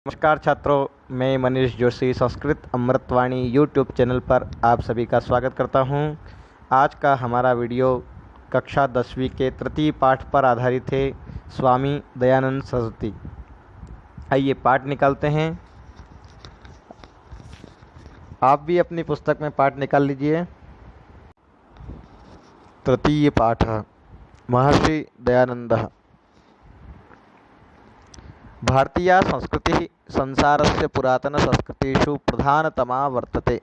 नमस्कार छात्रों, मैं मनीष जोशी संस्कृत अमृतवाणी यूट्यूब चैनल पर आप सभी का स्वागत करता हूं। आज का हमारा वीडियो कक्षा 10वीं के तृतीय पाठ पर आधारित है, स्वामी दयानंद सरस्वती। आइए पाठ निकालते हैं। आप भी अपनी पुस्तक में पाठ निकाल लीजिए। तृतीय पाठ महर्षि दयानंदः। भारतीय संस्कृति संसारस्य पुरातन संस्कृतिषु प्रधानतमा वर्तते।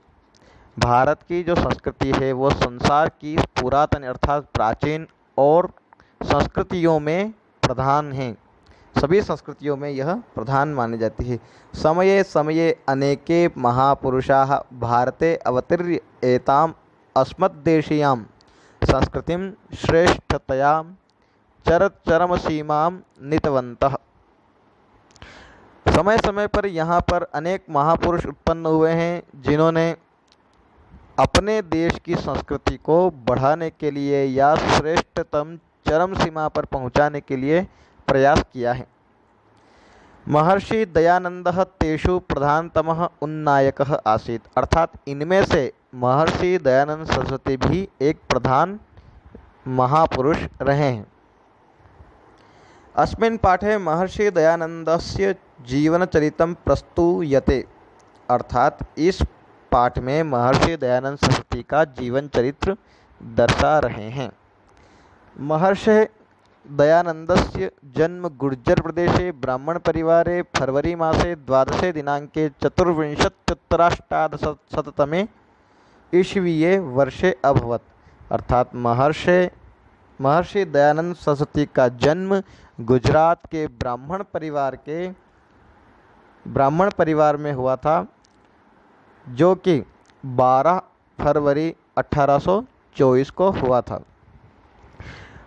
भारत की जो संस्कृति है वो संसार की पुरातन अर्थात प्राचीन और संस्कृतियों में प्रधान है। सभी संस्कृतियों में यह प्रधान मानी जाती है। समये समये अनेके महापुरुषाः भारते अवतीर्य एताम् अस्मद्देशीयां संस्कृतिं श्रेष्ठतया चरमसीमां नीतवन्तः। समय समय पर यहाँ पर अनेक महापुरुष उत्पन्न हुए हैं जिन्होंने अपने देश की संस्कृति को बढ़ाने के लिए या श्रेष्ठतम चरम सीमा पर पहुँचाने के लिए प्रयास किया है। महर्षि दयानंदः तेषु प्रधानतमः उन्नायकः आसीत्, अर्थात इनमें से महर्षि दयानंद सरस्वती भी एक प्रधान महापुरुष रहे हैं। अस्मिन् पाठे महर्षि दयानंदस्य जीवनचरितं प्रस्तूयते, अर्थात इस पाठ में महर्षि दयानंद सरस्वती का जीवन चरित्र दर्शा रहे हैं। महर्षि दयानंदस्य जन्म गुर्जर प्रदेशे ब्राह्मण परिवारे फरवरी मासे 12 दिनांके 24-उत्तराष्टादशतमे ईस्वीये वर्षे अभवत्, अर्थात महर्षि दयानंद सरस्वती का जन्म गुजरात के ब्राह्मण परिवार में हुआ था, जो कि 12 फरवरी 1824 को हुआ था।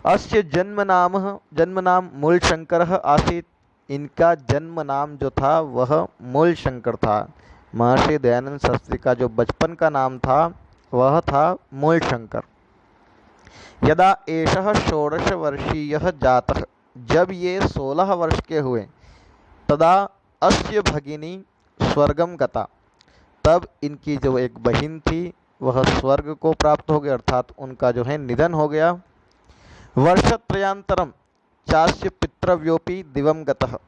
अस्य जन्मनाम मूलशंकरः आसीत्। इनका जन्म नाम जो था वह मूलशंकर था। महर्षि दयानंद सरस्वती का जो बचपन का नाम था वह था मूलशंकर। यदा एषः 16 वर्षीयः जातः, जब ये 16 वर्ष के हुए, तदा अस्य भगिनी स्वर्गम गता, तब इनकी जो एक बहन थी वह स्वर्ग को प्राप्त हो गई, अर्थात उनका जो है निधन हो गया। वर्षत्रयान्तरम चास्य पितृव्योपि दिवं गतः,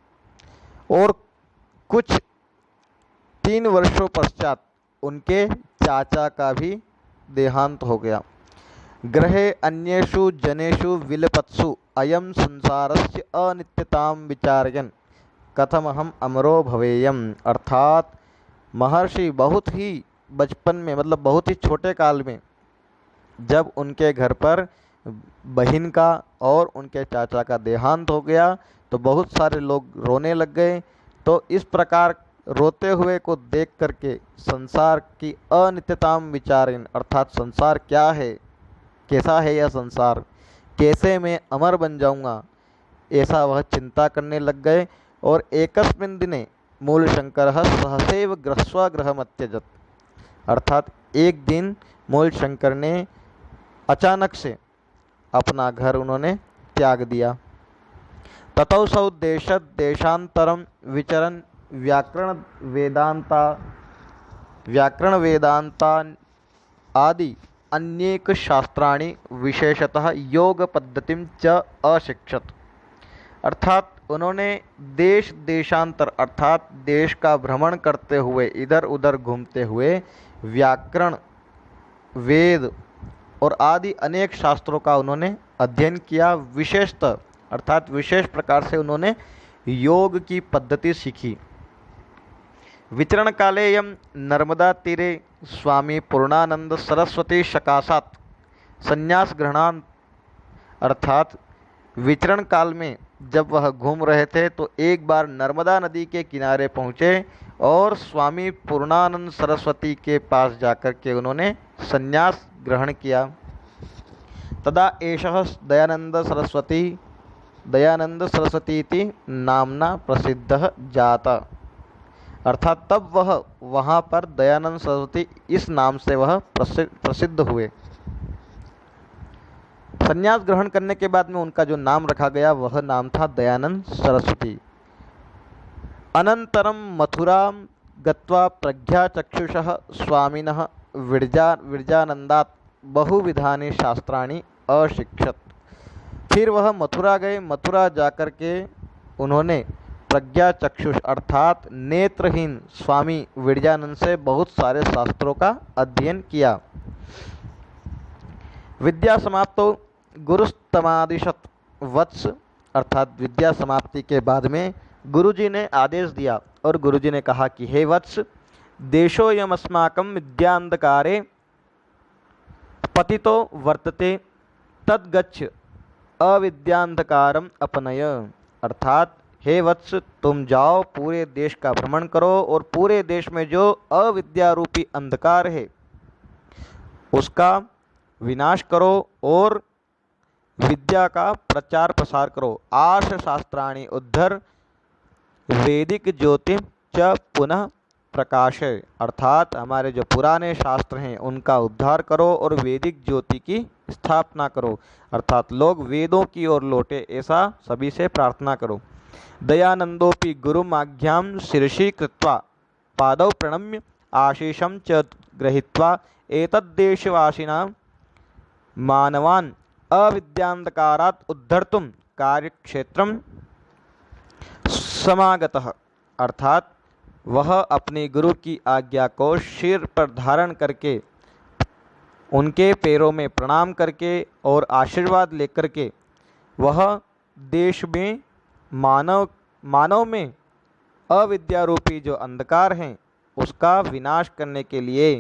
और कुछ 3 वर्षों पश्चात उनके चाचा का भी देहांत हो गया। गृहे अन्येषु जनेषु विलपत्सु अयं संसारस्य अनित्यतां विचारयन् कथमहम अमरो भवेयम, अर्थात महर्षि बहुत ही बचपन में, मतलब बहुत ही छोटे काल में, जब उनके घर पर बहन का और उनके चाचा का देहांत हो गया तो बहुत सारे लोग रोने लग गए। तो इस प्रकार रोते हुए को देख करके संसार की अनित्यताम विचारें, अर्थात संसार क्या है, कैसा है यह संसार, कैसे मैं अमर बन जाऊंगा, ऐसा वह चिंता करने लग गए। और एकस्मिन् दिने मूलशंकरः सहसैव स्वगृहमत्यजत्, अर्थात एक दिन मूलशंकर ने अचानक से अपना घर उन्होंने त्याग दिया। ततोऽसौ देशान्तरं विचरन् व्याकरण वेदांता आदि अनेक शास्त्राणि विशेषतः योग पद्धतिं च अशिक्षत, अर्थात उन्होंने देशांतर अर्थात देश का भ्रमण करते हुए, इधर उधर घूमते हुए व्याकरण, वेद और आदि अनेक शास्त्रों का उन्होंने अध्ययन किया। विशेषतः अर्थात विशेष प्रकार से उन्होंने योग की पद्धति सीखी। विचरण काले यम नर्मदा तीरे स्वामी पूर्णानंद सरस्वती सकाशात संन्यास ग्रहणांत, अर्थात विचरण काल में जब वह घूम रहे थे तो एक बार नर्मदा नदी के किनारे पहुँचे और स्वामी पूर्णानंद सरस्वती के पास जाकर के उन्होंने संन्यास ग्रहण किया। तदा एषः दयानंद सरस्वती नामना प्रसिद्धः जाता, अर्थात तब वह वहाँ पर दयानंद सरस्वती इस नाम से वह प्रसिद्ध हुए। संन्यास ग्रहण करने के बाद में उनका जो नाम रखा गया वह नाम था दयानंद सरस्वती। अनन्तरं मथुरां गत्वा प्रज्ञाचक्षुषः स्वामिनः विरजानन्दात् बहुविधानि शास्त्राणि अशिक्षत। फिर वह मथुरा गए। मथुरा जाकर के उन्होंने प्रज्ञा चक्षुष अर्थात नेत्रहीन स्वामी विरजानंद से बहुत सारे शास्त्रों का अध्ययन किया। विद्या समाप्तो गुरुस्तमादिशत वत्स अर्थात विद्या समाप्ति के बाद में गुरुजी ने आदेश दिया और गुरुजी ने कहा कि हे वत्स, देशोऽयमस्माकं विद्यांधकारे पतितो वर्तते तद्गच्छ अविद्यांधकारम अपनय। अर्थात हे वत्स, तुम जाओ पूरे देश का भ्रमण करो और पूरे देश में जो अविद्या रूपी अंधकार है उसका विनाश करो और विद्या का प्रचार प्रसार करो। आर्ष शास्त्राणि उद्धर वैदिक ज्योति च पुनः प्रकाश है। अर्थात हमारे जो पुराने शास्त्र हैं उनका उद्धार करो और वैदिक ज्योति की स्थापना करो। अर्थात लोग वेदों की ओर लौटे, ऐसा सभी से प्रार्थना करो। दयानंदोपि गुरुमाज्ञां शिरसि कृत्वा पादौ प्रणम्य आशीषं च गृहीत्वा एतद्देशवासिनां मानवान् अविद्यांधकारात् उद्धर्तुं कार्यक्षेत्रं समागतः। अर्थात वह अपने गुरु की आज्ञा को सिर पर धारण करके उनके पैरों में प्रणाम करके और आशीर्वाद लेकर के वह देश में मानव में अविद्या रूपी जो अंधकार हैं उसका विनाश करने के लिए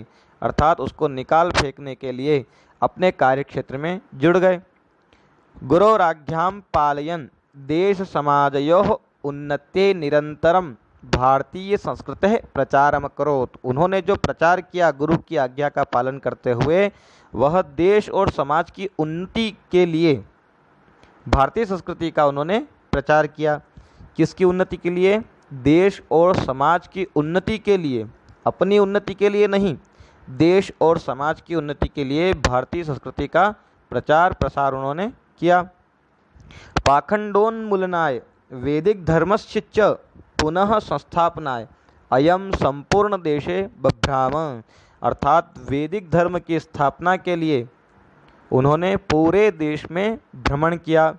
अर्थात उसको निकाल फेंकने के लिए अपने कार्यक्षेत्र में जुड़ गए। गुरोराज्ञां पालयन् देश समाजयोः उन्नत्यै निरंतरम भारतीय संस्कृति प्रचारम करोत्। उन्होंने जो प्रचार किया गुरु की आज्ञा का पालन करते हुए, वह देश और समाज की उन्नति के लिए भारतीय संस्कृति का उन्होंने प्रचार किया। किसकी उन्नति के लिए? देश और समाज की उन्नति के लिए, अपनी उन्नति के लिए नहीं, देश और समाज की उन्नति के लिए भारतीय संस्कृति का प्रचार प्रसार उन्होंने किया। पाखंडोन्मूलनाय वैदिक धर्मस्य च पुनः संस्थापनाय अयम संपूर्ण देशे बभ्राम। अर्थात वैदिक धर्म की स्थापना के लिए उन्होंने पूरे देश में भ्रमण किया।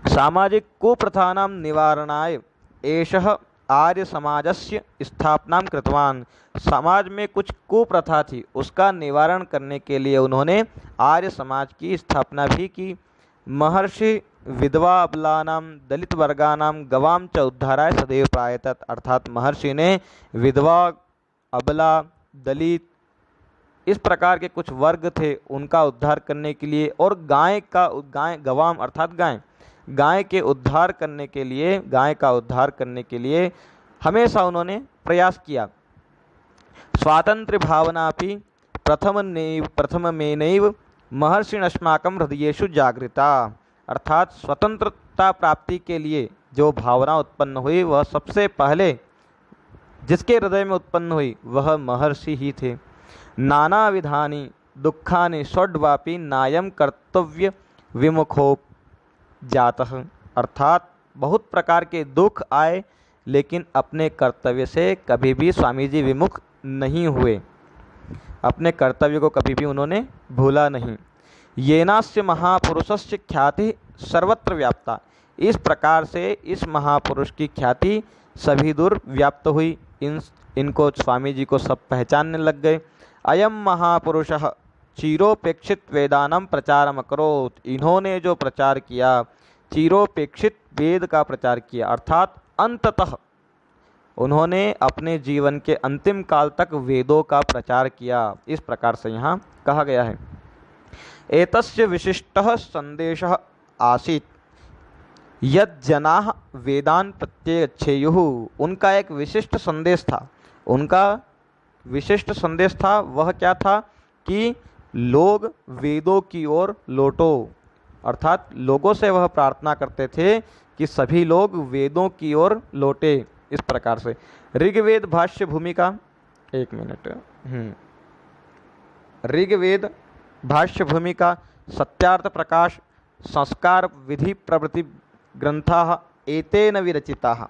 सामाजिक कुप्रथानां निवारणाय एषः आर्य समाजस्य स्थापना कृतवान। समाज में कुछ कुप्रथा थी, उसका निवारण करने के लिए उन्होंने आर्य समाज की स्थापना भी की। महर्षि विधवा अबलानां दलित वर्गानां गवाम च उद्धाराय सदैव प्रायतत। अर्थात महर्षि ने विधवा, अबला, दलित इस प्रकार के कुछ वर्ग थे उनका उद्धार करने के लिए और गवाम अर्थात गाय के उद्धार करने के लिए, गाय का उद्धार करने के लिए हमेशा उन्होंने प्रयास किया। स्वातंत्र्य भावना भी प्रथममेनैव महर्षिणस्माकं हृदयेषु जागृता। अर्थात स्वतंत्रता प्राप्ति के लिए जो भावना उत्पन्न हुई वह सबसे पहले जिसके हृदय में उत्पन्न हुई वह महर्षि ही थे। नाना विधानि दुखानि षड्वापि नायम कर्तव्य विमुखोप जातः। अर्थात बहुत प्रकार के दुख आए लेकिन अपने कर्तव्य से कभी भी स्वामी जी विमुख नहीं हुए, अपने कर्तव्य को कभी भी उन्होंने भूला नहीं। येनास्य महापुरुषस्य ख्याति सर्वत्र व्याप्ता। इस प्रकार से इस महापुरुष की ख्याति सभी दूर व्याप्त हुई। इनको स्वामी जी को सब पहचानने लग गए। अयम महापुरुषः चिरोपेक्षित वेदानम प्रचारम करोत्। इन्होंने जो प्रचार किया, चिरोपेक्षित वेद का प्रचार किया, अर्थात अंततः उन्होंने अपने जीवन के अंतिम काल तक वेदों का प्रचार किया। इस प्रकार से यहाँ कहा गया है। एतस्य विशिष्टः संदेशः आसीत् यज्जनाः वेदान् प्रत्यगच्छेयुः। उनका एक विशिष्ट संदेश था। उनका विशिष्ट संदेश था, वह क्या था कि लोग वेदों की ओर लौटो। अर्थात लोगों से वह प्रार्थना करते थे कि सभी लोग वेदों की ओर लौटे। इस प्रकार से ऋग्वेद भाष्य भूमिका, एक मिनट, ऋग्वेद भाष्य भूमिका, सत्यार्थ प्रकाश, संस्कार विधि प्रवृत्ति ग्रंथाः एतेन विरचिताः।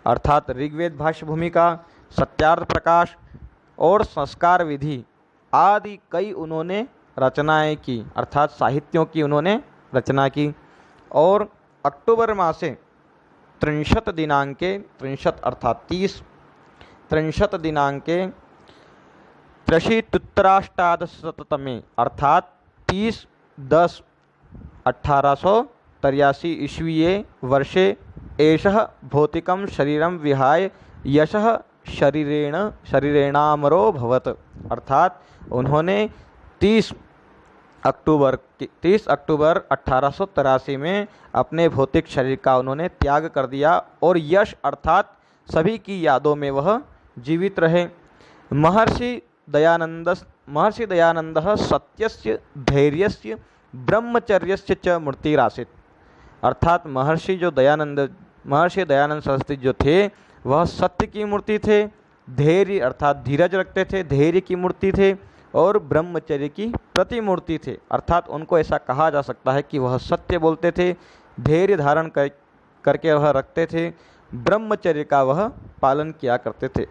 अर्थात ऋग्वेद भाष्य भूमिका, सत्यार्थ प्रकाश और संस्कार विधि आदि कई उन्होंने रचनाएं की, अर्थात साहित्यों की उन्होंने रचना की। और अक्टूबर मासे 30 दिनांके, 30 अर्थात 30 दिनांके त्र्यशीत्युत्तराष्टादशशततमे अर्थात 30/10/1883 ईस्वीये वर्षे एषः भौतिकं शरीरं विहाय यशः शरीरेणामरो भवत्। अर्थात उन्होंने 30 अक्टूबर 1883 में अपने भौतिक शरीर का उन्होंने त्याग कर दिया और यश अर्थात सभी की यादों में वह जीवित रहे। महर्षि दयानंदः सत्यस्य धैर्यस्य ब्रह्मचर्यस्य च मूर्तिरासीत्। अर्थात महर्षि दयानंद सरस्वती जो थे वह सत्य की मूर्ति थे, धैर्य अर्थात धीरज रखते थे, धैर्य की मूर्ति थे और ब्रह्मचर्य की प्रतिमूर्ति थे। अर्थात उनको ऐसा कहा जा सकता है कि वह सत्य बोलते थे, धैर्य धारण करके वह रखते थे, ब्रह्मचर्य का वह पालन किया करते थे।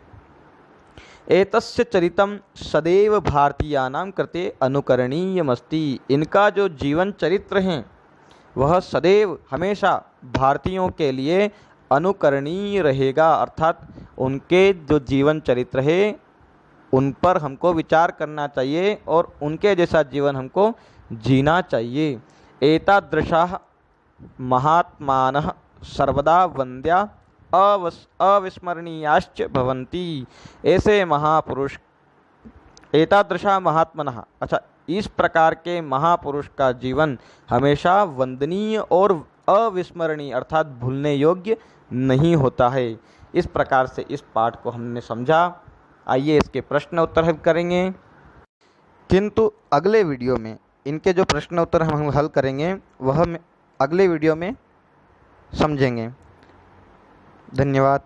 एतस्य चरितम सदैव भारतीयानां कृते अनुकरणीयमस्ति। इनका जो जीवन चरित्र है वह सदैव हमेशा भारतीयों के लिए अनुकरणीय रहेगा। अर्थात उनके जो जीवन चरित्र है उन पर हमको विचार करना चाहिए और उनके जैसा जीवन हमको जीना चाहिए। एतादृशाः महात्मानः सर्वदा वन्द्या अविस्मरणीयाश्च भवन्ति। ऐसे महापुरुष एतादृशा महात्मनः, अच्छा इस प्रकार के महापुरुष का जीवन हमेशा वंदनीय और अविस्मरणीय अर्थात भूलने योग्य नहीं होता है। इस प्रकार से इस पाठ को हमने समझा। आइए इसके प्रश्न उत्तर हम करेंगे, किंतु अगले वीडियो में इनके जो प्रश्न उत्तर हम हल करेंगे वह अगले वीडियो में समझेंगे। धन्यवाद।